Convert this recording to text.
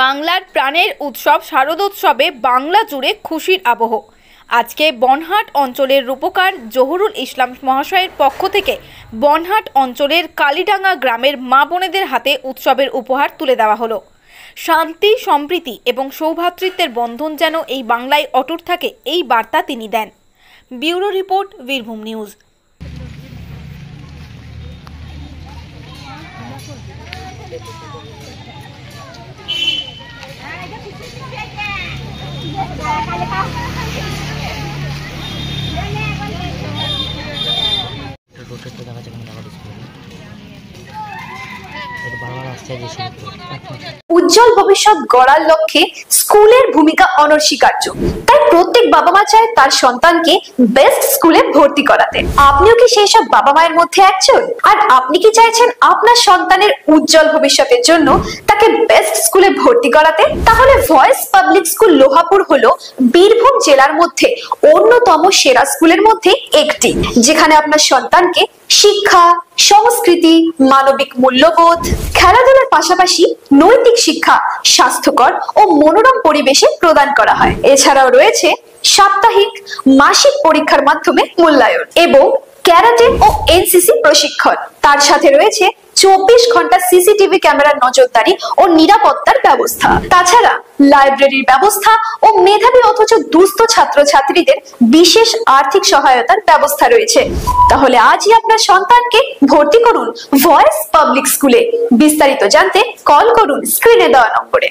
বাংলার প্রাণের উৎসব শারদোৎসবে বাংলা জুড়ে খুশির আবহ। আজকে বনহাট অঞ্চলের রূপকার জহুরুল ইসলাম মহাশয়ের পক্ষ থেকে বনহাট অঞ্চলের কালীডাঙ্গা গ্রামের মা বোনেদের হাতে উৎসবের উপহার তুলে দেওয়া হলো। শান্তি, সম্প্রীতি এবং সৌভ্রাতৃত্বের বন্ধন যেন এই বাংলায় অটুট থাকে, এই বার্তা তিনি দেন। Bureau report, Birbhum news. উজ্জ্বল ভবিষ্যৎ গড়ার লক্ষ্যে স্কুলের ভূমিকা অনস্বীকার্য। তাই প্রত্যেক বাবা মা চায় তার সন্তানকে বেস্ট স্কুলে ভর্তি করাতে। আপনিও কি সেই সব বাবা মায়ের মধ্যে একজন? আর আপনি কি চাইছেন আপনার সন্তানের উজ্জ্বল ভবিষ্যতের জন্য তাকে বেস্ট স্কুলে ভর্তি করাতে? তাহলে ভয়েস পাবলিক স্কুল লোহাপুর হলো বীরভূম জেলার মধ্যে অন্যতম সেরা স্কুলের মধ্যে একটি, যেখানে আপনার সন্তানকে শিক্ষা, সংস্কৃতি, মানবিক মূল্যবোধ, খেলাধুলার পাশাপাশি নৈতিক শিক্ষা স্বাস্থ্যকর ও মনোরম পরিবেশে প্রদান করা হয়। এছাড়াও রয়েছে সাপ্তাহিক, মাসিক পরীক্ষার মাধ্যমে মূল্যায়ন এবং ক্যারাটে ও এনসিসি প্রশিক্ষণ। তার সাথে রয়েছে 24 ঘন্টা সিসিটিভি ক্যামেরার নজরদারি ও নিরাপত্তার ব্যবস্থা। তাছাড়া লাইব্রেরির ব্যবস্থা ও মেধাবী অথচ দুস্থ ছাত্রছাত্রীদের বিশেষ আর্থিক সহায়তার ব্যবস্থা রয়েছে। তাহলে আজই আপনার সন্তানকে ভর্তি করুন ভয়েস পাবলিক স্কুলে। বিস্তারিত জানতে কল করুন স্ক্রিনে দেওয়া নম্বরে।